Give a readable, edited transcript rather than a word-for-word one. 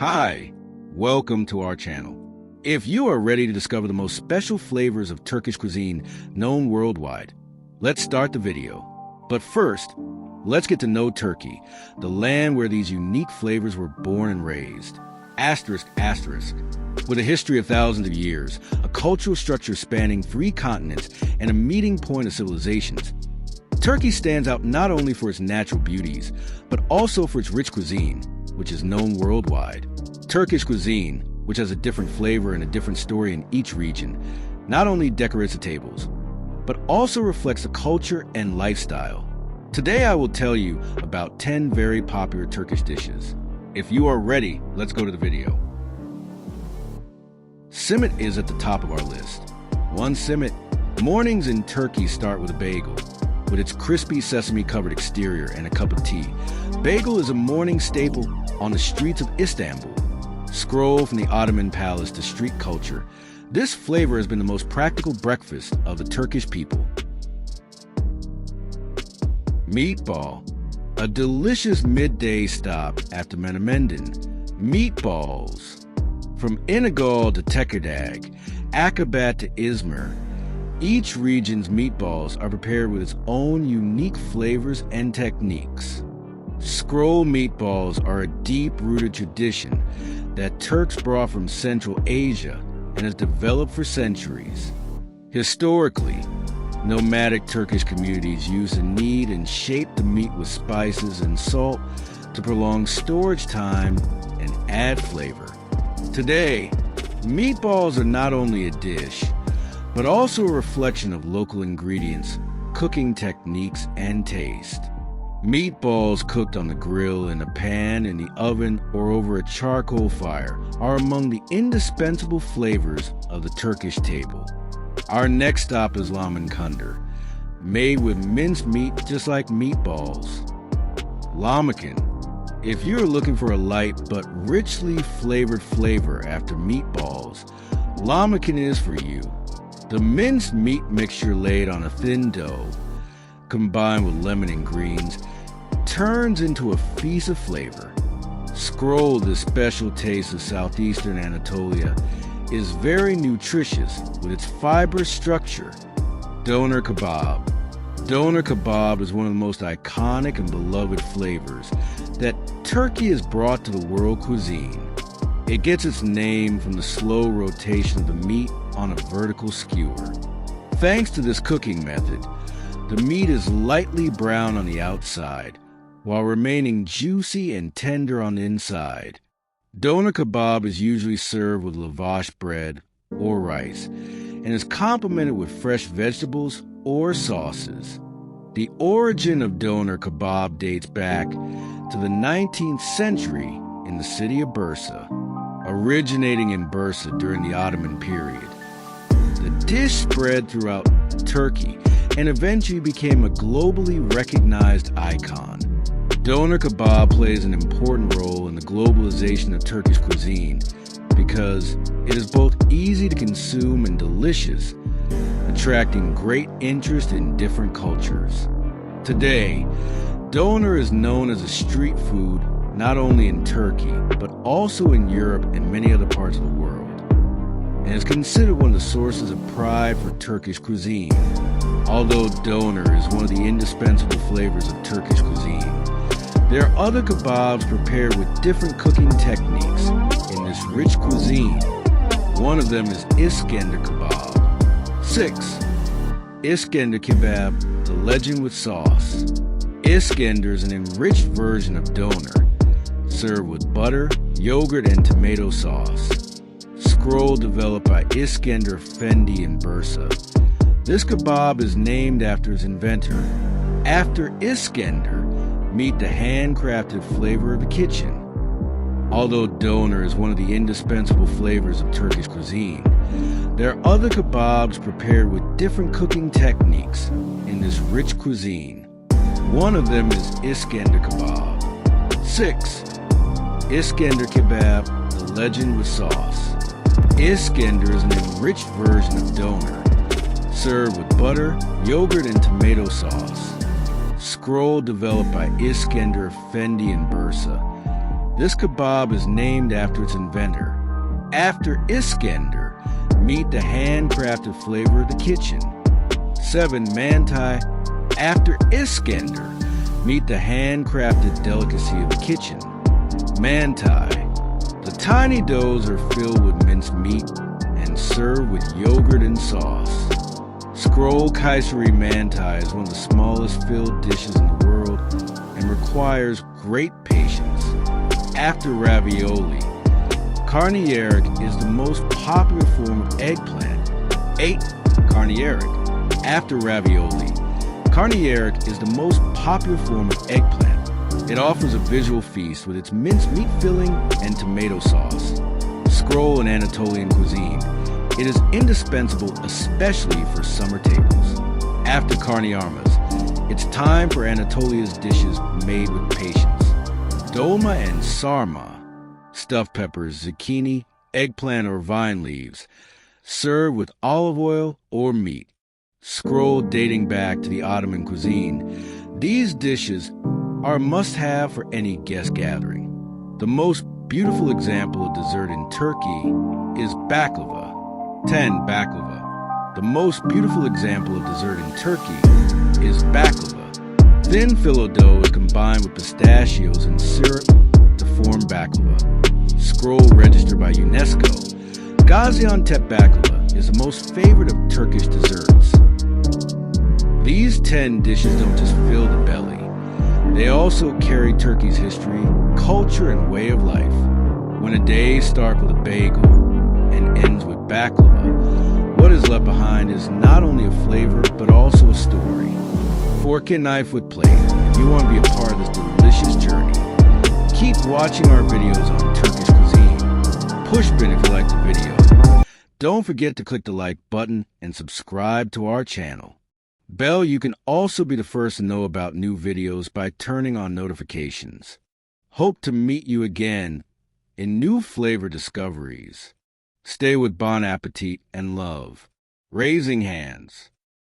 Hi, welcome to our channel. If you are ready to discover the most special flavors of Turkish cuisine known worldwide, let's start the video. But first, let's get to know Turkey, the land where these unique flavors were born and raised. Asterisk, asterisk. With a history of thousands of years, a cultural structure spanning 3 continents, and a meeting point of civilizations, Turkey stands out not only for its natural beauties, but also for its rich cuisine, which is known worldwide. Turkish cuisine, which has a different flavor and a different story in each region, not only decorates the tables, but also reflects the culture and lifestyle. Today I will tell you about 10 very popular Turkish dishes. If you are ready, let's go to the video. Simit is at the top of our list. One simit. Mornings in Turkey start with a bagel, with its crispy sesame-covered exterior and a cup of tea. Bagel is a morning staple on the streets of Istanbul. Scroll from the Ottoman palace to street culture. This flavor has been the most practical breakfast of the Turkish people. Meatball, a delicious midday stop after Menemenden. Meatballs. From İnegöl to Tekirdağ, Akçabat to Izmir, each region's meatballs are prepared with its own unique flavors and techniques. Scroll meatballs are a deep-rooted tradition that Turks brought from Central Asia and has developed for centuries. Historically, nomadic Turkish communities used to knead and shape the meat with spices and salt to prolong storage time and add flavor. Today, meatballs are not only a dish, but also a reflection of local ingredients, cooking techniques, and taste. Meatballs cooked on the grill, in a pan, in the oven, or over a charcoal fire are among the indispensable flavors of the Turkish table. Our next stop is lahmacun, made with minced meat just like meatballs. Lahmacun. If you're looking for a light but richly flavored flavor after meatballs, lahmacun is for you. The minced meat mixture laid on a thin dough, combined with lemon and greens, turns into a feast of flavor. Scroll, the special taste of southeastern Anatolia, is very nutritious with its fibrous structure. Doner kebab. Doner kebab is one of the most iconic and beloved flavors that Turkey has brought to the world cuisine. It gets its name from the slow rotation of the meat on a vertical skewer. Thanks to this cooking method, the meat is lightly brown on the outside, while remaining juicy and tender on the inside. Doner kebab is usually served with lavash bread or rice, and is complemented with fresh vegetables or sauces. The origin of doner kebab dates back to the 19th century in the city of Bursa, originating in Bursa during the Ottoman period. The dish spread throughout Turkey and eventually became a globally recognized icon. Doner kebab plays an important role in the globalization of Turkish cuisine because it is both easy to consume and delicious, attracting great interest in different cultures. Today, doner is known as a street food not only in Turkey, but also in Europe and many other parts of the world, and is considered one of the sources of pride for Turkish cuisine. Although doner is one of the indispensable flavors of Turkish cuisine, there are other kebabs prepared with different cooking techniques in this rich cuisine. One of them is Iskender kebab. 6. Iskender kebab, the legend with sauce. Iskender is an enriched version of doner, served with butter, yogurt, and tomato sauce. Scroll developed by Iskender Efendi in Bursa. This kebab is named after its inventor. After Iskender, meet the handcrafted flavor of the kitchen. Although doner is one of the indispensable flavors of Turkish cuisine, there are other kebabs prepared with different cooking techniques in this rich cuisine. One of them is Iskender kebab. 6. Iskender kebab, the legend with sauce. Iskender is an enriched version of doner, served with butter, yogurt, and tomato sauce. Scroll developed by Iskender Efendi in Bursa. This kebab is named after its inventor. After Iskender, meet the handcrafted flavor of the kitchen. 7. Manti. After Iskender, meet the handcrafted delicacy of the kitchen. Manti. The tiny doughs are filled with minced meat and served with yogurt and sauce. Scroll Kayseri Manti is one of the smallest filled dishes in the world and requires great patience. After ravioli, carne-eric is the most popular form of eggplant. 8. Carne-eric. After ravioli, carne-eric is the most popular form of eggplant. It offers a visual feast with its minced meat filling and tomato sauce. Scroll in Anatolian cuisine. It is indispensable, especially for summer tables. After carne armas, it's time for Anatolia's dishes made with patience. Dolma and sarma, stuffed peppers, zucchini, eggplant, or vine leaves, served with olive oil or meat. Scroll dating back to the Ottoman cuisine. These dishes are a must-have for any guest gathering. The most beautiful example of dessert in Turkey is baklava. 10. Baklava. The most beautiful example of dessert in Turkey is baklava. Thin phyllo dough is combined with pistachios and syrup to form baklava. Scroll registered by UNESCO. Gaziantep baklava is the most favorite of Turkish desserts. These 10 dishes don't just fill the belly. They also carry Turkey's history, culture, and way of life. When a day starts with a bagel and ends with baklava, what is left behind is not only a flavor, but also a story. Fork and knife with plate. If you want to be a part of this delicious journey, keep watching our videos on Turkish cuisine. Pushpin if you like the video. Don't forget to click the like button and subscribe to our channel. Bell, you can also be the first to know about new videos by turning on notifications. Hope to meet you again in new flavor discoveries. Stay with Bon Appetit and love. Raising hands.